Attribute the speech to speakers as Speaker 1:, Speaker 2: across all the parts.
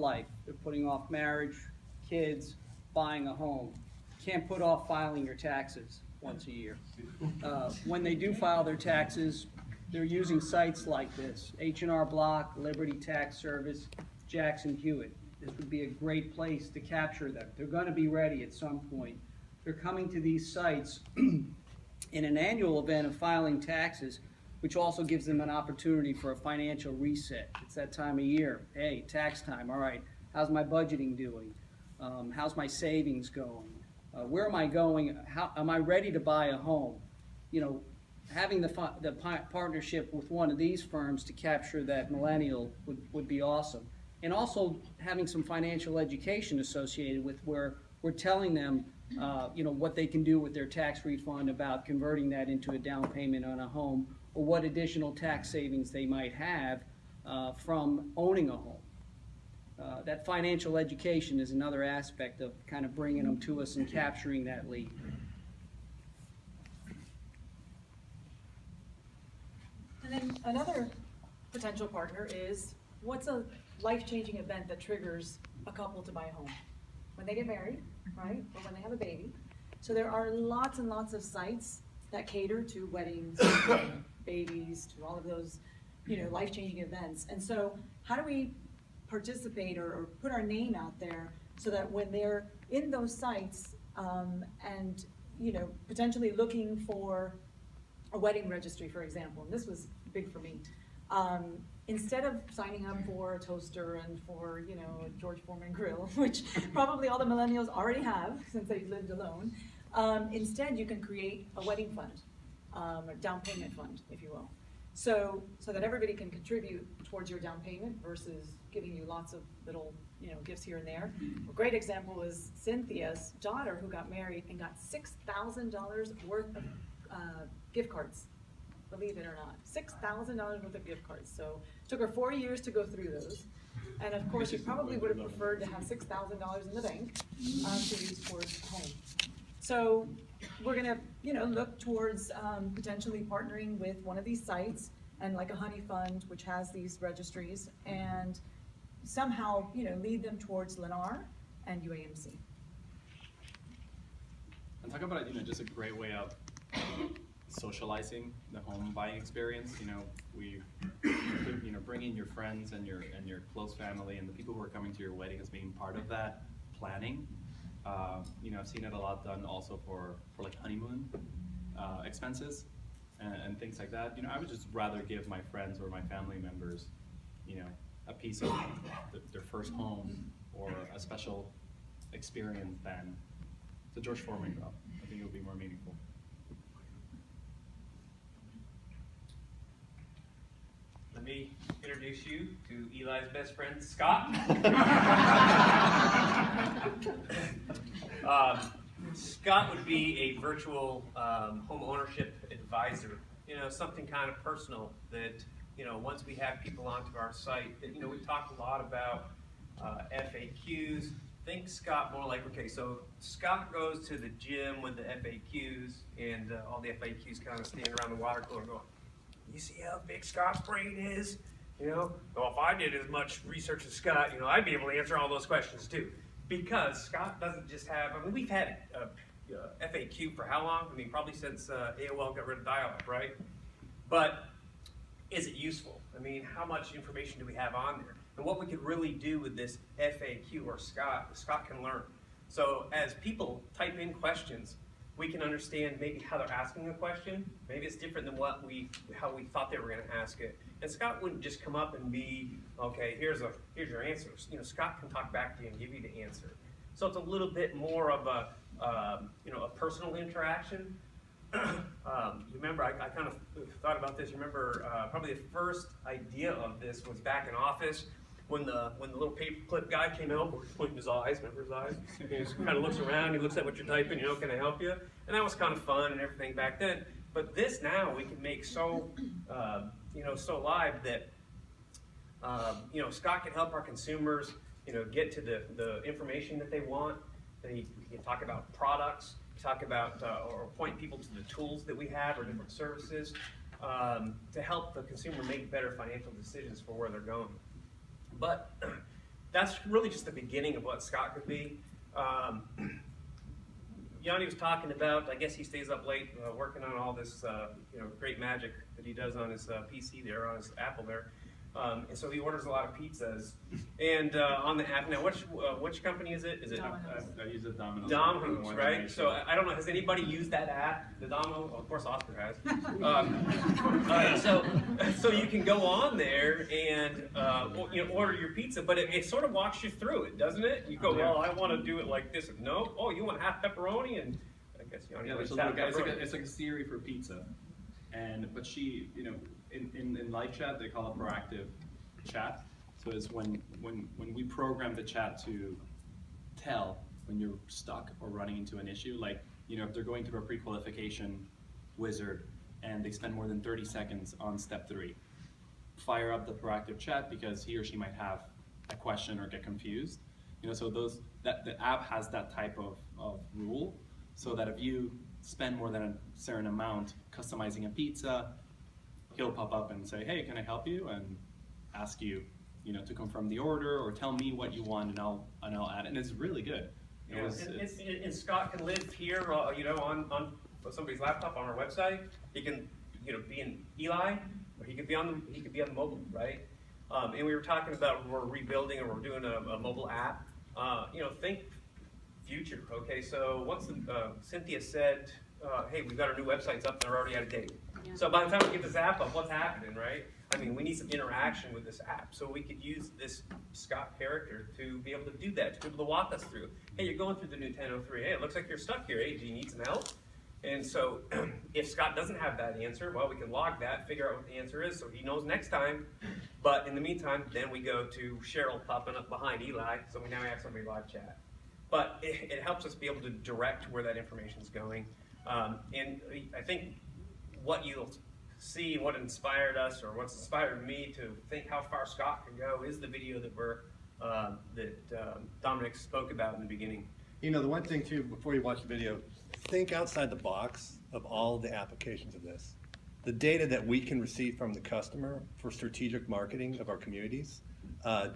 Speaker 1: life. They're putting off marriage, kids, buying a home. Can't put off filing your taxes once a year. When they do file their taxes, they're using sites like this: H&R Block, Liberty Tax Service, Jackson Hewitt. This would be a great place to capture them. They're going to be ready at some point. They're coming to these sites in an annual event of filing taxes, which also gives them an opportunity for a financial reset. It's that time of year. Hey, tax time. All right, how's my budgeting doing? How's my savings going? Where am I going? How am I ready to buy a home? You know, having the partnership with one of these firms to capture that millennial would be awesome. And also having some financial education associated with where we're telling them, you know, what they can do with their tax refund about converting that into a down payment on a home, or what additional tax savings they might have from owning a home. That financial education is another aspect of kind of bringing them to us and capturing that lead.
Speaker 2: And then another potential partner is, what's a life-changing event that triggers a couple to buy a home? When they get married, right? Or when they have a baby. So there are lots and lots of sites that cater to weddings, babies, to all of those, you know, life-changing events. And so how do we participate or put our name out there so that when they're in those sites and, you know, potentially looking for a wedding registry, for example, and this was big for me, instead of signing up for a toaster and for, you know, a George Foreman grill, which probably all the millennials already have since they've lived alone, instead you can create a wedding fund, a down payment fund, if you will. So that everybody can contribute towards your down payment versus giving you lots of little, you know, gifts here and there. A great example was Cynthia's daughter, who got married and got $6,000 worth of gift cards. Believe it or not, $6,000 worth of gift cards. So it took her 4 years to go through those. And of course, she probably would have preferred to have $6,000 in the bank to use towards home. So we're gonna, you know, look towards potentially partnering with one of these sites and like a honey fund, which has these registries, and somehow, you know, lead them towards Lennar and UAMC.
Speaker 3: And talk about, you know, just a great way of socializing the home buying experience. You know, you know, bringing your friends and your close family and the people who are coming to your wedding as being part of that planning. You know, I've seen it a lot done also for like honeymoon expenses and things like that. You know, I would just rather give my friends or my family members, you know, a piece of their first home or a special experience than the George Foreman grill. I think it would be more meaningful.
Speaker 4: Let me introduce you to Eli's best friend, Scott. Scott would be a virtual home ownership advisor. You know, something kind of personal that, you know, once we have people onto our site, that, you know, we've talked a lot about FAQs. Think Scott more like, okay, so Scott goes to the gym with the FAQs, and all the FAQs kind of standing around the water cooler going, you see how big Scott's brain is? You know, well, if I did as much research as Scott, you know, I'd be able to answer all those questions too. Because Scott doesn't just have, I mean, we've had FAQ for how long? I mean, probably since AOL got rid of dial-up, right? But is it useful? I mean, how much information do we have on there? And what we could really do with this FAQ or Scott can learn. So as people type in questions, we can understand maybe how they're asking a question. Maybe it's different than how we thought they were going to ask it. And Scott wouldn't just come up and be, okay, here's your answers. You know, Scott can talk back to you and give you the answer. So it's a little bit more of a you know, a personal interaction. You remember, I kind of thought about this. You remember, probably the first idea of this was back in Office. When the little paperclip guy came out, pointing his eyes, remember his eyes? He just kind of looks around, he looks at what you're typing, you know, can I help you? And that was kind of fun and everything back then. But this now we can make so, you know, so live that, you know, Scott can help our consumers, you know, get to the information that they want. We can talk about products, talk about, or point people to the tools that we have or different services to help the consumer make better financial decisions for where they're going. But that's really just the beginning of what Scott could be. Yanni was talking about, I guess he stays up late working on all this great magic that he does on his PC there, on his Apple there. And so he orders a lot of pizzas. And on the app, now which company is it? Is it
Speaker 2: Domino's.
Speaker 3: I use a Domino's.
Speaker 4: Domino's,
Speaker 3: More than
Speaker 4: right?
Speaker 3: I
Speaker 4: So I don't know, has anybody used that app, the Domino? Of course Oscar has. So you can go on there and order your pizza, but it sort of walks you through it, doesn't it? You go, well, I want to do it like this. No, oh, you want half pepperoni, and I guess you
Speaker 3: Yeah,
Speaker 4: want
Speaker 3: there's a
Speaker 4: half
Speaker 3: little guy.
Speaker 4: pepperoni.
Speaker 3: It's like a Siri for pizza, but she, in live chat they call it proactive chat. So it's when we program the chat to tell when you're stuck or running into an issue, like if they're going through a pre-qualification wizard and they spend more than 30 seconds on step 3, fire up the proactive chat because he or she might have a question or get confused. So the app has that type of rule, so that if you spend more than a certain amount customizing a pizza, he'll pop up and say, hey, can I help you? And ask you, to confirm the order or tell me what you want, and I'll add it. And it's really good.
Speaker 4: And Scott can live here, on somebody's laptop on our website. He can, be in Eli, or he could be on the mobile, right? And we were talking about we're rebuilding or we're doing a mobile app. Think future. Okay, so once Cynthia said, hey, we've got our new websites up, they're already out of date.
Speaker 5: Yeah.
Speaker 4: So by the time we get this app up, what's happening, right? I mean, we need some interaction with this app, so we could use this Scott character to be able to do that, to be able to walk us through. Hey, you're going through the new 1003. Hey, it looks like you're stuck here. Hey, do you need some help? And so if Scott doesn't have that answer, well, we can log that, figure out what the answer is so he knows next time. But in the meantime, then we go to Cheryl popping up behind Eli, so we now have somebody live chat. But it helps us be able to direct where that information is going. And I think what you'll see, what inspired us, or what's inspired me to think how far Scott can go, is the video that Dominic spoke about in the beginning.
Speaker 6: The one thing too, before you watch the video, think outside the box of all the applications of this. The data that we can receive from the customer for strategic marketing of our communities,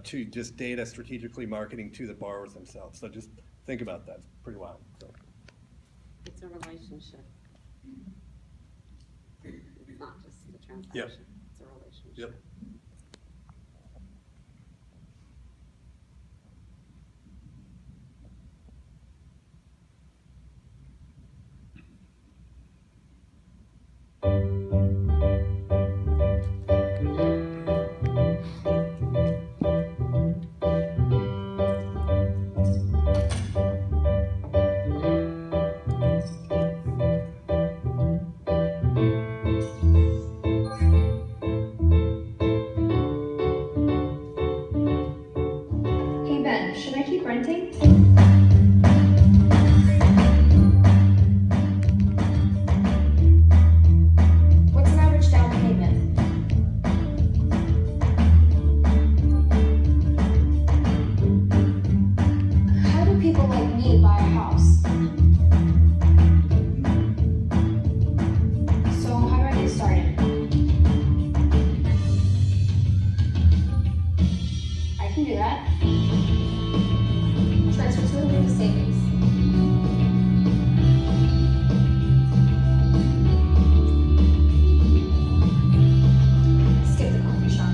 Speaker 6: to just data strategically marketing to the borrowers themselves. So just think about that. It's pretty wild. So.
Speaker 5: It's a relationship. It's not just the transaction.
Speaker 6: Yep.
Speaker 5: It's a relationship.
Speaker 6: Yep.
Speaker 7: Hey Ben, should I keep renting? What's an average down payment? How do people like me buy a house? So how do I get started? I can do that. Transfer to a new savings. Skip the coffee shop.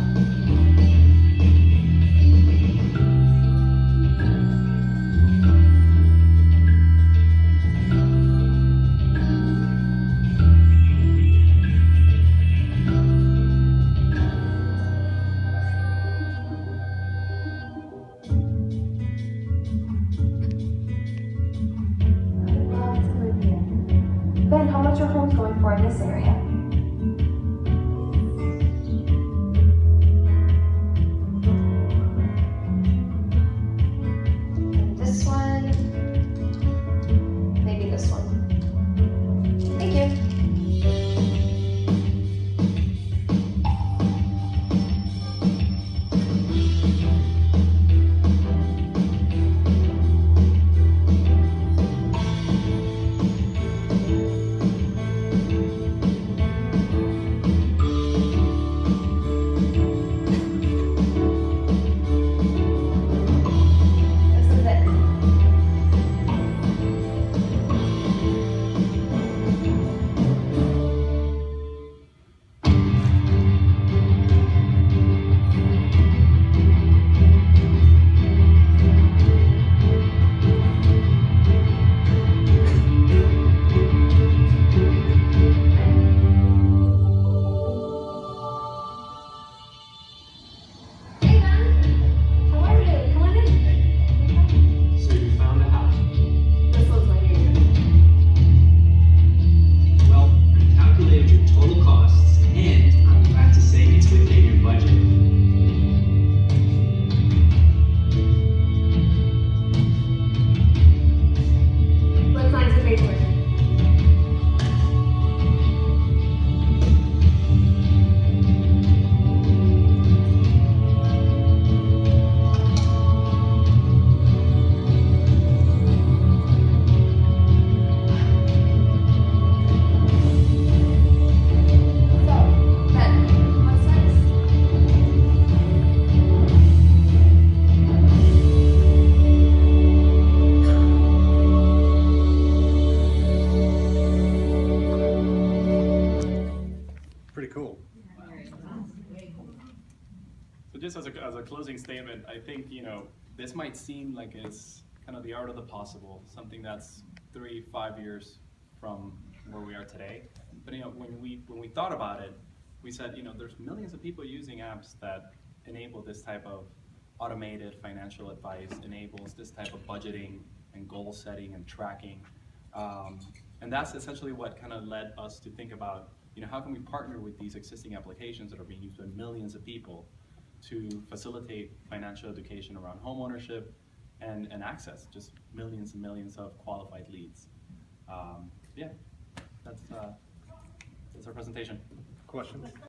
Speaker 7: Love to live here. Ben, how much are homes going for in this area? And this one, maybe this one. Thank you.
Speaker 3: closing statement, I think, this might seem like it's kind of the art of the possible, something that's 3-5 years from where we are today. But when we thought about it, we said, there's millions of people using apps that enable this type of automated financial advice, enables this type of budgeting and goal setting and tracking. And that's essentially what kind of led us to think about, how can we partner with these existing applications that are being used by millions of people to facilitate financial education around homeownership and access just millions and millions of qualified leads. Yeah, that's our presentation.
Speaker 6: Questions?